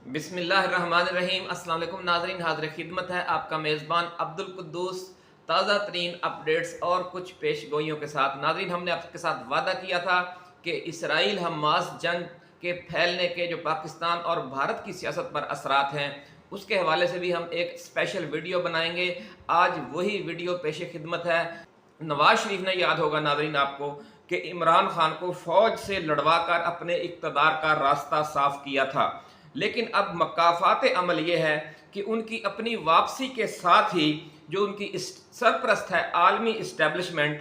बिस्मिल्लाहिर्रहमानिर्रहीम। अस्सलाम वालेकुम नाज़रीन, हाज़िर खिदमत है आपका मेज़बान अब्दुल कुद्दूस ताज़ा तरीन अपडेट्स और कुछ पेशगोइयों के साथ। नाज़रीन, हमने आपके साथ वादा किया था कि इसराइल हमास जंग के फैलने के जो पाकिस्तान और भारत की सियासत पर असरात हैं उसके हवाले से भी हम एक स्पेशल वीडियो बनाएंगे। आज वही वीडियो पेश खिदमत है। नवाज शरीफ ने, याद होगा नाज़रीन आपको, कि इमरान खान को फ़ौज से लड़वा कर अपने इक़्तिदार का रास्ता साफ़ किया था, लेकिन अब मकाफ़ात अमल ये है कि उनकी अपनी वापसी के साथ ही जो उनकी सरपरस्त है आलमी इस्टेब्लिशमेंट,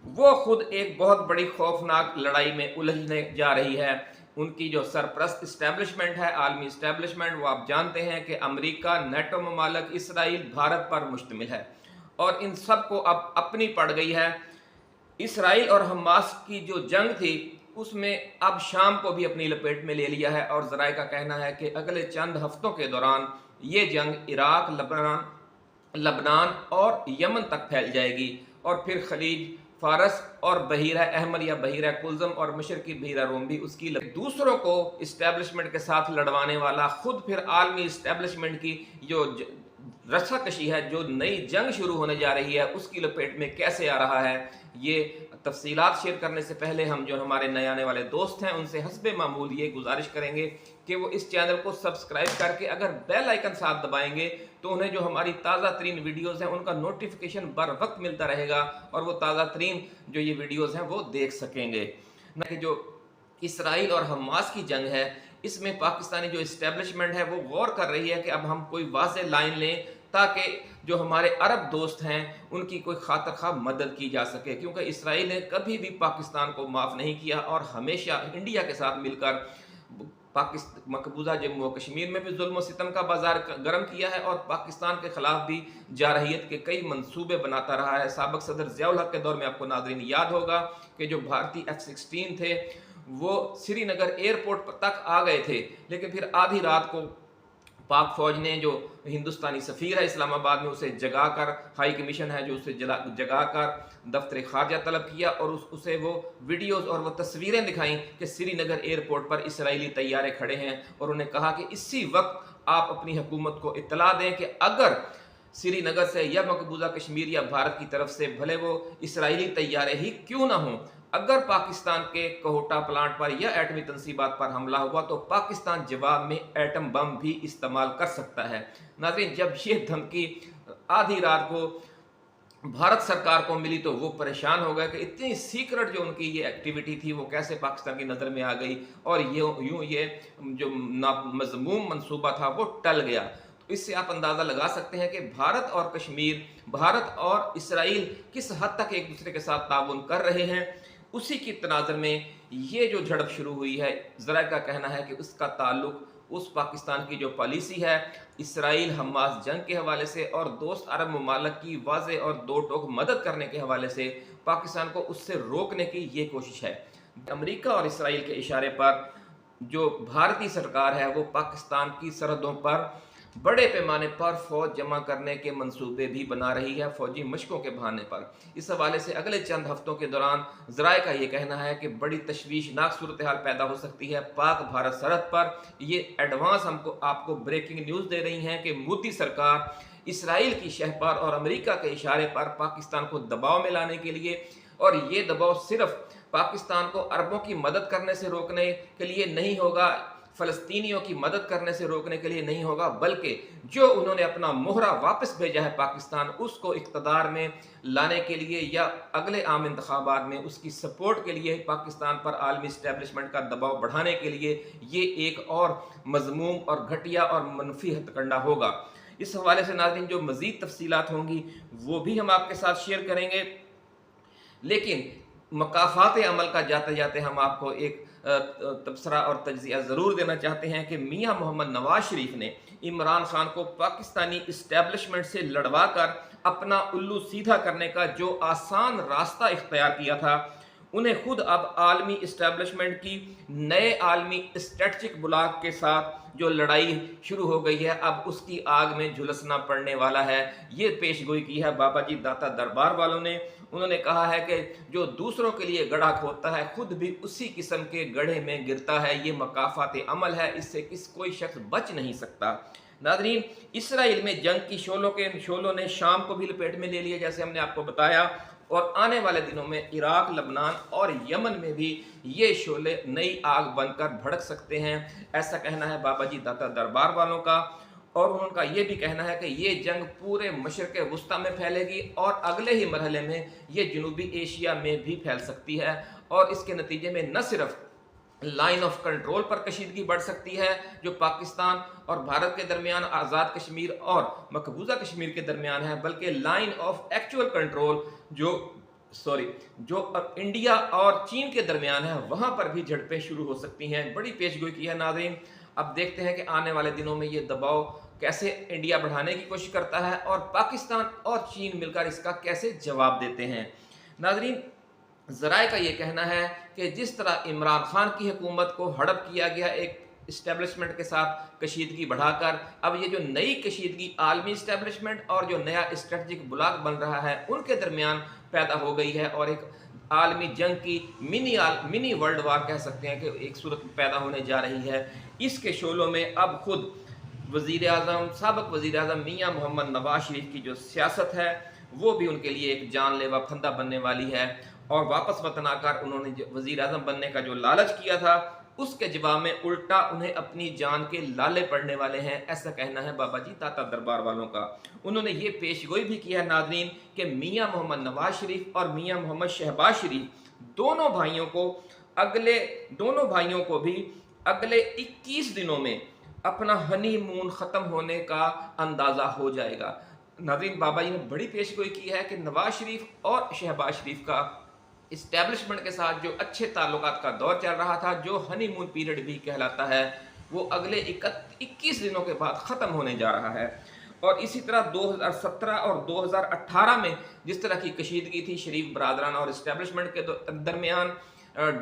वो खुद एक बहुत बड़ी खौफनाक लड़ाई में उलझने जा रही है। उनकी जो सरपरस्त इस्टेब्लिशमेंट है, आलमी इस्टेब्लिशमेंट, वो आप जानते हैं कि अमेरिका, नेटो ममालिक, इसराइल, भारत पर मुश्तमिल है और इन सब को अब अपनी पड़ गई है। इसराइल और हमास की जो जंग थी उसमें अब शाम को भी अपनी लपेट में ले लिया है और ज़राए का कहना है कि अगले चंद हफ्तों के दौरान ये जंग इराक, लबनान और यमन तक फैल जाएगी और फिर खलीज फारस और बहीरा अहमर या बहीरा कुल्ज़म और मशरकी बहीरा रोम भी उसकी दूसरों को इस्टेब्लिशमेंट के साथ लड़वाने वाला खुद फिर आलमी इस्टेब्लिशमेंट की जो रस्साकशी है, जो नई जंग शुरू होने जा रही है, उसकी लपेट में कैसे आ रहा है। ये तफसीलात शेयर करने से पहले हम जो हमारे नए आने वाले दोस्त हैं उनसे हस्बे मामूल ये गुजारिश करेंगे कि वो इस चैनल को सब्सक्राइब करके अगर बेल आइकन साथ दबाएंगे तो उन्हें जो हमारी ताज़ा तरीन वीडियोज़ हैं उनका नोटिफिकेशन बर वक्त मिलता रहेगा और वो ताज़ा तरीन जो ये वीडियोज़ हैं वो देख सकेंगे। न कि जो इसराइल और हमास की जंग है, इसमें पाकिस्तानी जो इस्टेब्लिशमेंट है वो गौर कर रही है कि अब हम कोई वाज़ेह लाइन लें ताकि जो हमारे अरब दोस्त हैं उनकी कोई खातिर खा मदद की जा सके, क्योंकि इसराइल ने कभी भी पाकिस्तान को माफ़ नहीं किया और हमेशा इंडिया के साथ मिलकर मकबूजा जम्मू और कश्मीर में भी जुल्म सितम का बाजार गर्म किया है और पाकिस्तान के खिलाफ भी जारहियत के कई मंसूबे बनाता रहा है। साबिक सदर ज़ियाउल हक के दौर में आपको नाज़रीन याद होगा कि जो भारतीय F-16 थे वो श्रीनगर एयरपोर्ट तक आ गए थे, लेकिन फिर आधी रात को पाक फौज ने, जो हिंदुस्तानी सफ़ीर है इस्लामाबाद में, उसे जगाकर, हाई कमीशन है जो उसे जगाकर दफ्तर खारजा तलब किया और उसे वो वीडियोज़ और वो तस्वीरें दिखाई कि श्रीनगर एयरपोर्ट पर इसराइली तैयारे खड़े हैं और उन्हें कहा कि इसी वक्त आप अपनी हुकूमत को इत्तला दें कि अगर श्रीनगर से या मकबूजा कश्मीर या भारत की तरफ से भले वो इसराइली तैयारे ही क्यों ना हों, अगर पाकिस्तान के कोहटा प्लांट पर या एटमी तनसीबात पर हमला हुआ तो पाकिस्तान जवाब में एटम बम भी इस्तेमाल कर सकता है। नाज़रीन, जब ये धमकी आधी रात को भारत सरकार को मिली तो वो परेशान हो गए कि इतनी सीक्रेट जो उनकी ये एक्टिविटी थी वो कैसे पाकिस्तान की नज़र में आ गई और ये जो मज़मूम मंसूबा था वो टल गया। तो इससे आप अंदाज़ा लगा सकते हैं कि भारत और कश्मीर, भारत और इसराइल किस हद तक एक दूसरे के साथ ताउन कर रहे हैं। उसी की तनाज़र में ये जो झड़प शुरू हुई है, ज़रा का कहना है कि उसका ताल्लुक उस पाकिस्तान की जो पॉलिसी है इसराइल हमास जंग के हवाले से और दोस्त अरब ममालिक की वाज़ेह और दो टोक मदद करने के हवाले से पाकिस्तान को उससे रोकने की ये कोशिश है। अमेरिका और इसराइल के इशारे पर जो भारतीय सरकार है वो पाकिस्तान की सरहदों पर बड़े पैमाने पर फौज जमा करने के मंसूबे भी बना रही है, फौजी मशकों के बहाने पर। इस हवाले से अगले चंद हफ्तों के दौरान ज़राए का ये कहना है कि बड़ी तशवीशनाक सूरत हाल पैदा हो सकती है पाक भारत सरहद पर। ये एडवांस आपको ब्रेकिंग न्यूज़ दे रही हैं कि मोदी सरकार इसराइल की शह पर और अमेरिका के इशारे पर पाकिस्तान को दबाव में लाने के लिए, और ये दबाव सिर्फ पाकिस्तान को अरबों की मदद करने से रोकने के लिए नहीं होगा, फ़लस्तीनियों की मदद करने से रोकने के लिए नहीं होगा, बल्कि जो उन्होंने अपना मोहरा वापस भेजा है पाकिस्तान, उसको इक़्तिदार में लाने के लिए या अगले आम इंतखाबात में उसकी सपोर्ट के लिए, पाकिस्तान पर आलमी इस्टेब्लिशमेंट का दबाव बढ़ाने के लिए ये एक और मज़मूम और घटिया और मनफी हथकंडा होगा। इस हवाले से नाज़रीन जो मज़ीद तफसीलात होंगी वो भी हम आपके साथ शेयर करेंगे, लेकिन मकाफ़ात अमल का जाते जाते हम आपको एक तबसरा और तज्ज़िया ज़रूर देना चाहते हैं कि मियाँ मोहम्मद नवाज शरीफ ने इमरान खान को पाकिस्तानी इस्टेब्लिशमेंट से लड़वा कर अपना उल्लू सीधा करने का जो आसान रास्ता इख्तियार किया था, उन्हें खुद अब आलमी इस्टेब्लिशमेंट की नए आलमी स्ट्रेटजिक ब्लॉक के साथ जो लड़ाई शुरू हो गई है, अब उसकी आग में झुलसना पड़ने वाला है। ये पेशगोई की है बाबा जी दाता दरबार वालों ने। انہوں نے کہا ہے کہ جو دوسروں کے لیے گڑھا کھودتا ہے خود بھی اسی قسم کے گڑھے میں گرتا ہے، یہ مکافات عمل ہے، اس سے کوئی شخص بچ نہیں سکتا۔ ناظرین، اسرائیل میں جنگ کی شعلوں نے شام کو بھی لپیٹ میں لے لیا، جیسے ہم نے آپ کو بتایا، اور آنے والے دنوں میں عراق، لبنان اور یمن میں بھی یہ شعلے نئی آگ بن کر بھڑک سکتے ہیں، ایسا کہنا ہے بابا جی داتا دربار والوں کا۔ اور ان کا یہ بھی کہنا ہے کہ یہ جنگ پورے مشرق وسطیٰ میں پھیلے گی اور اگلے ہی مرحلے میں یہ جنوبی ایشیا میں بھی پھیل سکتی ہے، اور اس کے نتیجے میں نہ صرف لائن آف کنٹرول پر کشیدگی بڑھ سکتی ہے جو پاکستان اور بھارت کے درمیان آزاد کشمیر اور مقبوضہ کشمیر کے درمیان ہے، بلکہ لائن آف ایکچول کنٹرول جو انڈیا اور چین کے درمیان ہے، وہاں پر بھی جھڑپیں شروع ہو سکتی ہیں۔ بڑی پیش گوئی کی ہے ناظرین۔ اب دیکھتے ہیں کہ آنے والے دنوں میں یہ دباؤ کیسے انڈیا بڑھانے کی کوشش کرتا ہے اور پاکستان اور چین مل کر اس کا کیسے جواب دیتے ہیں۔ ناظرین، ذرائع کا یہ کہنا ہے کہ جس طرح عمران خان کی حکومت کو ہڑپ کیا گیا ایک اسٹیبلشمنٹ کے ساتھ کشیدگی بڑھا کر، اب یہ جو نئی کشیدگی عالمی اسٹیبلشمنٹ اور جو نیا اسٹریٹجک بلاک بن رہا ہے ان کے درمیان پیدا ہو گئی ہے، اور ایک عالمی جنگ کی منی ورلڈ وار کہہ سکتے ہیں کہ ایک صورت پیدا ہونے جا رہی ہے۔ اس کے شعلوں میں اب خود سابق وزیر اعظم میاں محمد نواز شریف کی جو سیاست ہے وہ بھی ان کے لیے ایک جان لیوا پھندہ بننے والی ہے، اور واپس وطن آ کر انہوں نے وزیر اعظم بننے کا جو لالچ کیا تھا اس کے جواب میں الٹا انہیں اپنی جان کے لالے پڑنے والے ہیں، ایسا کہنا ہے بابا جی داتا دربار والوں کا۔ انہوں نے یہ پیش گوئی بھی کی ہے ناظرین کہ میاں محمد نواز شریف اور میاں محمد شہباز شریف دونوں بھائیوں کو بھی اگلے 21 دنوں میں اپنا ہنی مون ختم ہونے کا اندازہ ہو جائے گا۔ ناظرین، بابا جی نے بڑی پیش گوئی کی ہے کہ نواز شریف اور شہباز شریف کا اسٹیبلشمنٹ کے ساتھ جو اچھے تعلقات کا دور چل رہا تھا، جو ہنی مون پیریڈ بھی کہلاتا ہے، وہ اگلے 21 دنوں کے بعد ختم ہونے جا رہا ہے۔ اور اسی طرح 2017 اور 2018 میں جس طرح کی کشیدگی تھی شریف برادران اور اسٹیبلشمنٹ کے درمیان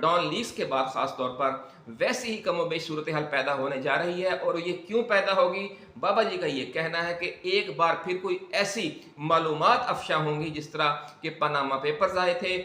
ڈان لیکس کے بعد خاص طور پر، ویسے ہی کم و بیش صورتحال پیدا ہونے جا رہی ہے۔ اور یہ کیوں پیدا ہوگی؟ بابا جی کا یہ کہنا ہے کہ ایک بار پھر کوئی ایسی معلومات افشا ہوں گی جس طرح کہ پاناما پیپرز آئے تھے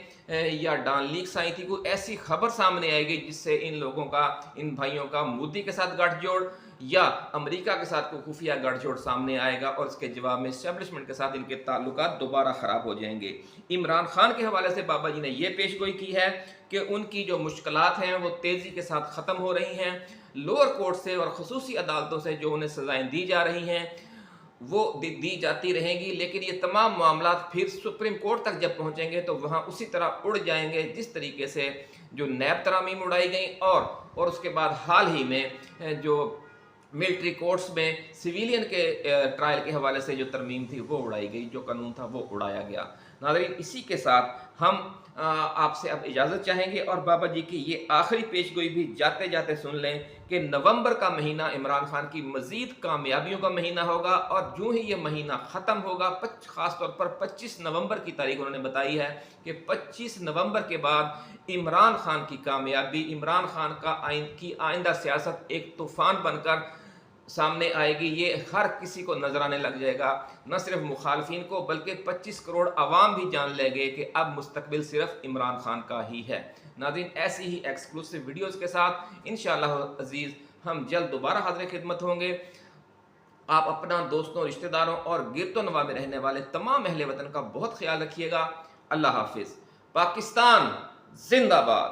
یا ڈان لیکس آئی تھی، کوئی ایسی خبر سامنے آئے گی جس سے ان لوگوں کا، ان بھائیوں کا مودی کے ساتھ گٹھ جوڑ یا امریکہ کے ساتھ کوئی خفیہ گٹھ جوڑ سامنے آئے گا، اور اس کے جواب میں اسٹیبلشمنٹ کے ساتھ ان کے تعلقات دوبارہ خراب ہو جائیں گے۔ عمران خان کے حوالے سے بابا جی نے یہ پیش گوئی کی ہے کہ ان کی جو مشکلات ہیں وہ تیزی کے ساتھ ختم ہو رہی ہیں، لوور کورٹ سے اور خصوصی عدالتوں سے جو انہیں سزائیں دی جا رہی ہیں وہ دی جاتی رہیں گی، لیکن یہ تمام معاملات پھر سپریم کورٹ تک جب پہنچیں گے تو وہاں اسی طرح اڑ جائیں گے جس طریقے سے جو نیب ترامیم اڑائی گئیں، اور اس کے بعد حال ہی میں جو ملٹری کورٹس میں سویلین کے ٹرائل کے حوالے سے جو ترمیم تھی وہ اڑائی گئی، جو قانون تھا وہ اڑایا گیا۔ ناظرین، اسی کے ساتھ ہم آپ سے اب اجازت چاہیں گے، اور بابا جی کی یہ آخری پیش گوئی بھی جاتے جاتے سن لیں کہ نومبر کا مہینہ عمران خان کی مزید کامیابیوں کا مہینہ ہوگا، اور جو ہی یہ مہینہ ختم ہوگا، خاص طور پر 25 نومبر کی تاریخ انہوں نے بتائی ہے کہ 25 نومبر کے بعد عمران خان کی کامیابی، عمران خان کی آئندہ سیاست ایک طوفان بن کر سامنے آئے گی۔ یہ ہر کسی کو نظر آنے لگ جائے گا، نہ صرف مخالفین کو بلکہ 25 کروڑ عوام بھی جان لے گے کہ اب مستقبل صرف عمران خان کا ہی ہے۔ ناظرین، ایسی ہی ایکسکلوسیو ویڈیوز کے ساتھ انشاءاللہ عزیز ہم جلد دوبارہ حاضر خدمت ہوں گے۔ آپ اپنا، دوستوں، رشتہ داروں اور گرد و نواح میں رہنے والے تمام اہل وطن کا بہت خیال رکھیے گا۔ اللہ حافظ۔ پاکستان زندہ باد۔